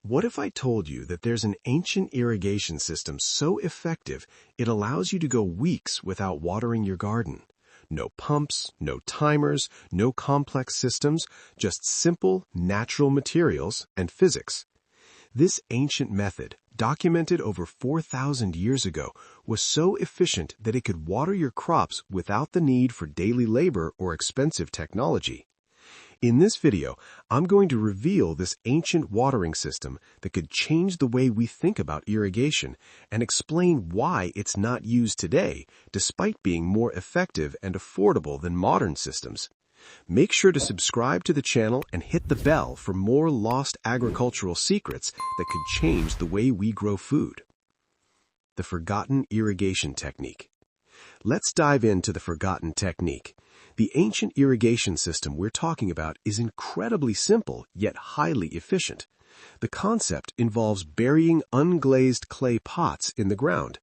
What if I told you that there's an ancient irrigation system so effective it allows you to go weeks without watering your garden? No pumps, no timers, no complex systems, just simple, natural materials and physics. This ancient method, documented over 4,000 years ago, was so efficient that it could water your crops without the need for daily labor or expensive technology. In this video, I'm going to reveal this ancient watering system that could change the way we think about irrigation and explain why it's not used today, despite being more effective and affordable than modern systems. Make sure to subscribe to the channel and hit the bell for more lost agricultural secrets that could change the way we grow food. The forgotten irrigation technique. Let's dive into the forgotten technique. The ancient irrigation system we're talking about is incredibly simple, yet highly efficient. The concept involves burying unglazed clay pots in the ground.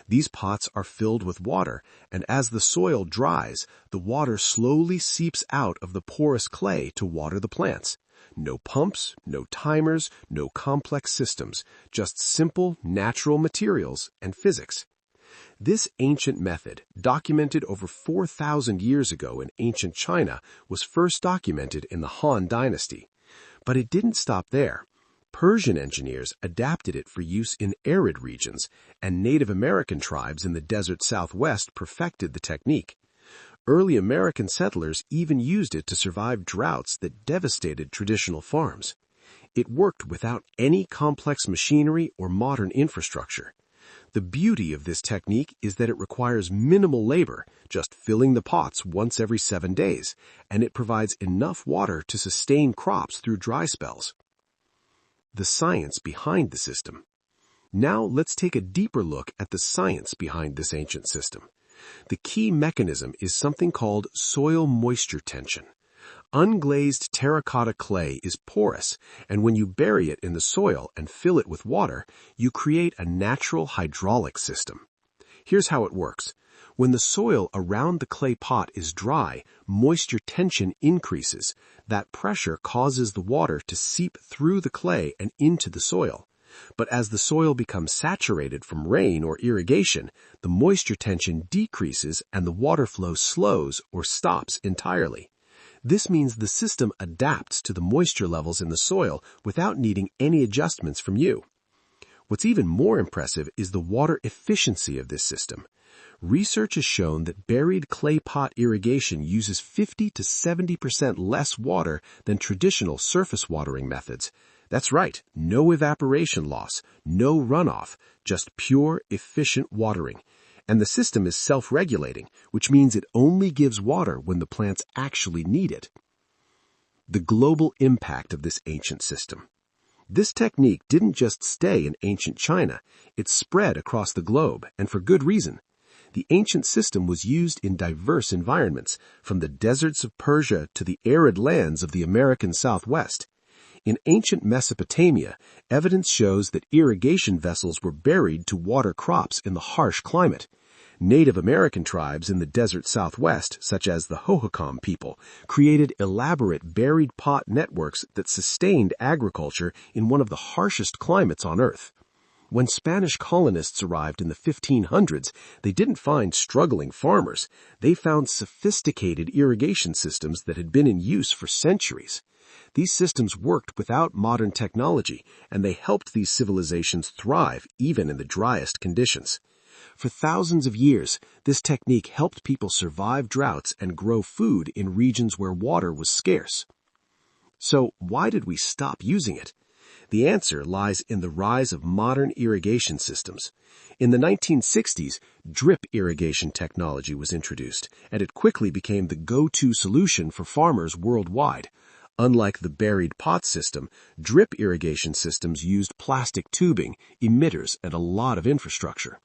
These pots are filled with water, and as the soil dries, the water slowly seeps out of the porous clay to water the plants. No pumps, no timers, no complex systems, just simple, natural materials and physics. This ancient method, documented over 4,000 years ago in ancient China, was first documented in the Han Dynasty. But it didn't stop there. Persian engineers adapted it for use in arid regions, and Native American tribes in the desert Southwest perfected the technique. Early American settlers even used it to survive droughts that devastated traditional farms. It worked without any complex machinery or modern infrastructure. The beauty of this technique is that it requires minimal labor, just filling the pots once every 7 days, and it provides enough water to sustain crops through dry spells. The science behind the system. Now let's take a deeper look at the science behind this ancient system. The key mechanism is something called soil moisture tension. Unglazed terracotta clay is porous, and when you bury it in the soil and fill it with water, you create a natural hydraulic system. Here's how it works. When the soil around the clay pot is dry, moisture tension increases. That pressure causes the water to seep through the clay and into the soil. But as the soil becomes saturated from rain or irrigation, the moisture tension decreases and the water flow slows or stops entirely. This means the system adapts to the moisture levels in the soil without needing any adjustments from you. What's even more impressive is the water efficiency of this system. Research has shown that buried clay pot irrigation uses 50 to 70% less water than traditional surface watering methods. That's right, no evaporation loss, no runoff, just pure, efficient watering. And the system is self-regulating, which means it only gives water when the plants actually need it. The global impact of this ancient system. This technique didn't just stay in ancient China, it spread across the globe, and for good reason. The ancient system was used in diverse environments, from the deserts of Persia to the arid lands of the American Southwest. In ancient Mesopotamia, evidence shows that irrigation vessels were buried to water crops in the harsh climate. Native American tribes in the desert Southwest, such as the Hohokam people, created elaborate buried pot networks that sustained agriculture in one of the harshest climates on Earth. When Spanish colonists arrived in the 1500s, they didn't find struggling farmers. They found sophisticated irrigation systems that had been in use for centuries. These systems worked without modern technology, and they helped these civilizations thrive even in the driest conditions. For thousands of years, this technique helped people survive droughts and grow food in regions where water was scarce. So, why did we stop using it? The answer lies in the rise of modern irrigation systems. In the 1960s, drip irrigation technology was introduced, and it quickly became the go-to solution for farmers worldwide. Unlike the buried pot system, drip irrigation systems used plastic tubing, emitters, and a lot of infrastructure.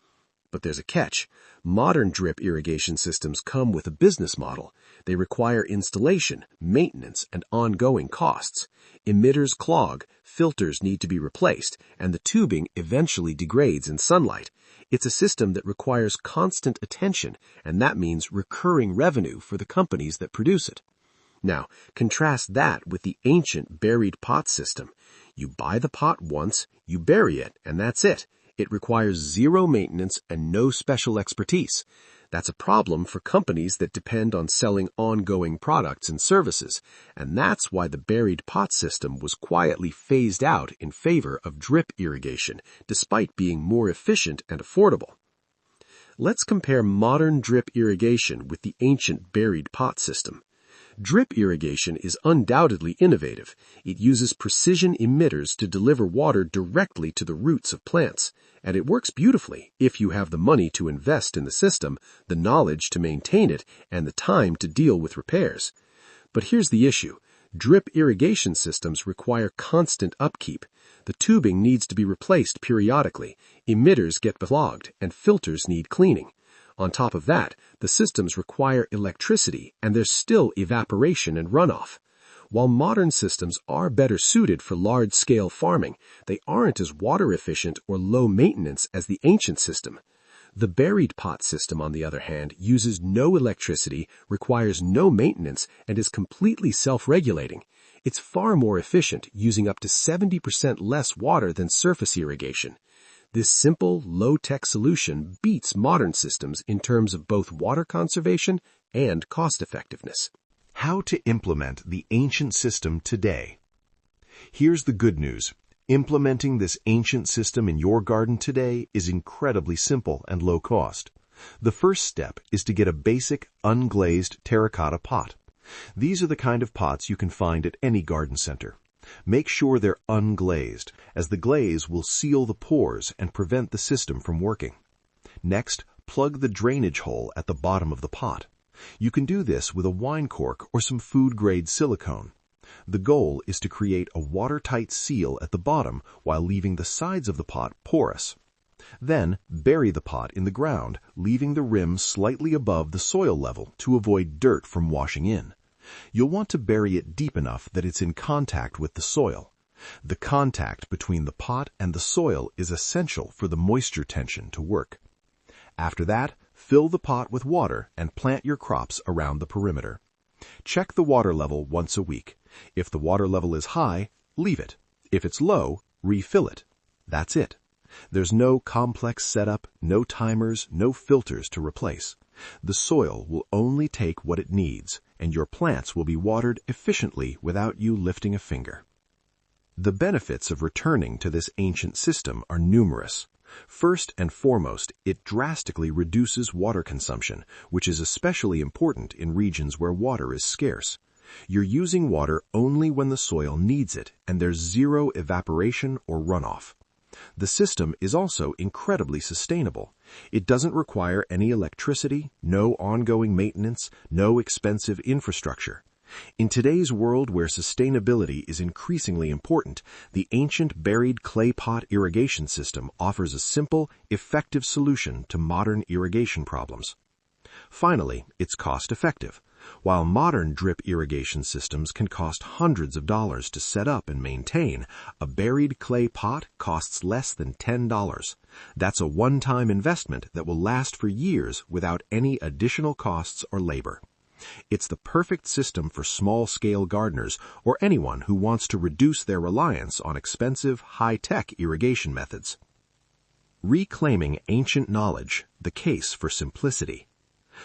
But there's a catch. Modern drip irrigation systems come with a business model. They require installation, maintenance, and ongoing costs. Emitters clog, filters need to be replaced, and the tubing eventually degrades in sunlight. It's a system that requires constant attention, and that means recurring revenue for the companies that produce it. Now, contrast that with the ancient buried pot system. You buy the pot once, you bury it, and that's it. It requires zero maintenance and no special expertise. That's a problem for companies that depend on selling ongoing products and services, and that's why the buried pot system was quietly phased out in favor of drip irrigation, despite being more efficient and affordable. Let's compare modern drip irrigation with the ancient buried pot system. Drip irrigation is undoubtedly innovative. It uses precision emitters to deliver water directly to the roots of plants, and it works beautifully if you have the money to invest in the system, the knowledge to maintain it, and the time to deal with repairs. But here's the issue. Drip irrigation systems require constant upkeep. The tubing needs to be replaced periodically, emitters get clogged, and filters need cleaning. On top of that, the systems require electricity, and there's still evaporation and runoff. While modern systems are better suited for large-scale farming, they aren't as water-efficient or low-maintenance as the ancient system. The buried pot system, on the other hand, uses no electricity, requires no maintenance, and is completely self-regulating. It's far more efficient, using up to 70% less water than surface irrigation. This simple, low-tech solution beats modern systems in terms of both water conservation and cost-effectiveness. How to implement the ancient system today. Here's the good news. Implementing this ancient system in your garden today is incredibly simple and low cost. The first step is to get a basic, unglazed terracotta pot. These are the kind of pots you can find at any garden center. Make sure they're unglazed, as the glaze will seal the pores and prevent the system from working. Next, plug the drainage hole at the bottom of the pot. You can do this with a wine cork or some food-grade silicone. The goal is to create a watertight seal at the bottom while leaving the sides of the pot porous. Then, bury the pot in the ground, leaving the rim slightly above the soil level to avoid dirt from washing in. You'll want to bury it deep enough that it's in contact with the soil. The contact between the pot and the soil is essential for the moisture tension to work. After that, fill the pot with water and plant your crops around the perimeter. Check the water level once a week. If the water level is high, leave it. If it's low, refill it. That's it. There's no complex setup, no timers, no filters to replace. The soil will only take what it needs, and your plants will be watered efficiently without you lifting a finger. The benefits of returning to this ancient system are numerous. First and foremost, it drastically reduces water consumption, which is especially important in regions where water is scarce. You're using water only when the soil needs it, and there's zero evaporation or runoff. The system is also incredibly sustainable. It doesn't require any electricity, no ongoing maintenance, no expensive infrastructure. In today's world where sustainability is increasingly important, the ancient buried clay pot irrigation system offers a simple, effective solution to modern irrigation problems. Finally, it's cost-effective. While modern drip irrigation systems can cost hundreds of dollars to set up and maintain, a buried clay pot costs less than $10. That's a one-time investment that will last for years without any additional costs or labor. It's the perfect system for small-scale gardeners or anyone who wants to reduce their reliance on expensive, high-tech irrigation methods. Reclaiming ancient knowledge, the case for simplicity.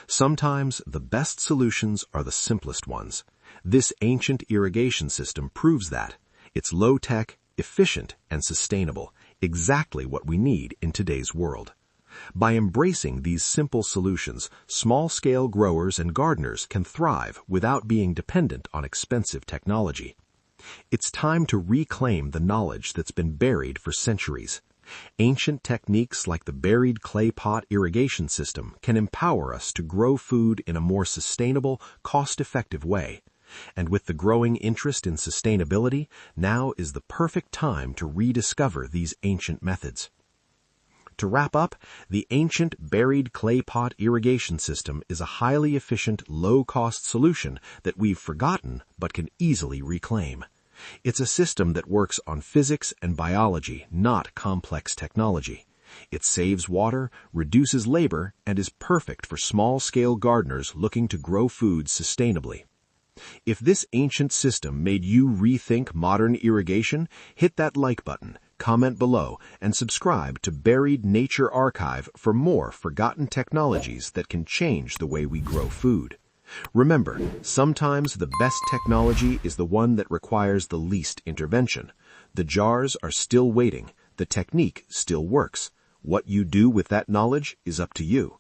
Sometimes the best solutions are the simplest ones. This ancient irrigation system proves that. It's low-tech, efficient, and sustainable, exactly what we need in today's world. By embracing these simple solutions, small-scale growers and gardeners can thrive without being dependent on expensive technology. It's time to reclaim the knowledge that's been buried for centuries. Ancient techniques like the buried clay pot irrigation system can empower us to grow food in a more sustainable, cost-effective way. And with the growing interest in sustainability, now is the perfect time to rediscover these ancient methods. To wrap up, the ancient buried clay pot irrigation system is a highly efficient, low-cost solution that we've forgotten but can easily reclaim. It's a system that works on physics and biology, not complex technology. It saves water, reduces labor, and is perfect for small-scale gardeners looking to grow food sustainably. If this ancient system made you rethink modern irrigation, hit that like button, comment below, and subscribe to Buried Nature Archive for more forgotten technologies that can change the way we grow food. Remember, sometimes the best technology is the one that requires the least intervention. The jars are still waiting. The technique still works. What you do with that knowledge is up to you.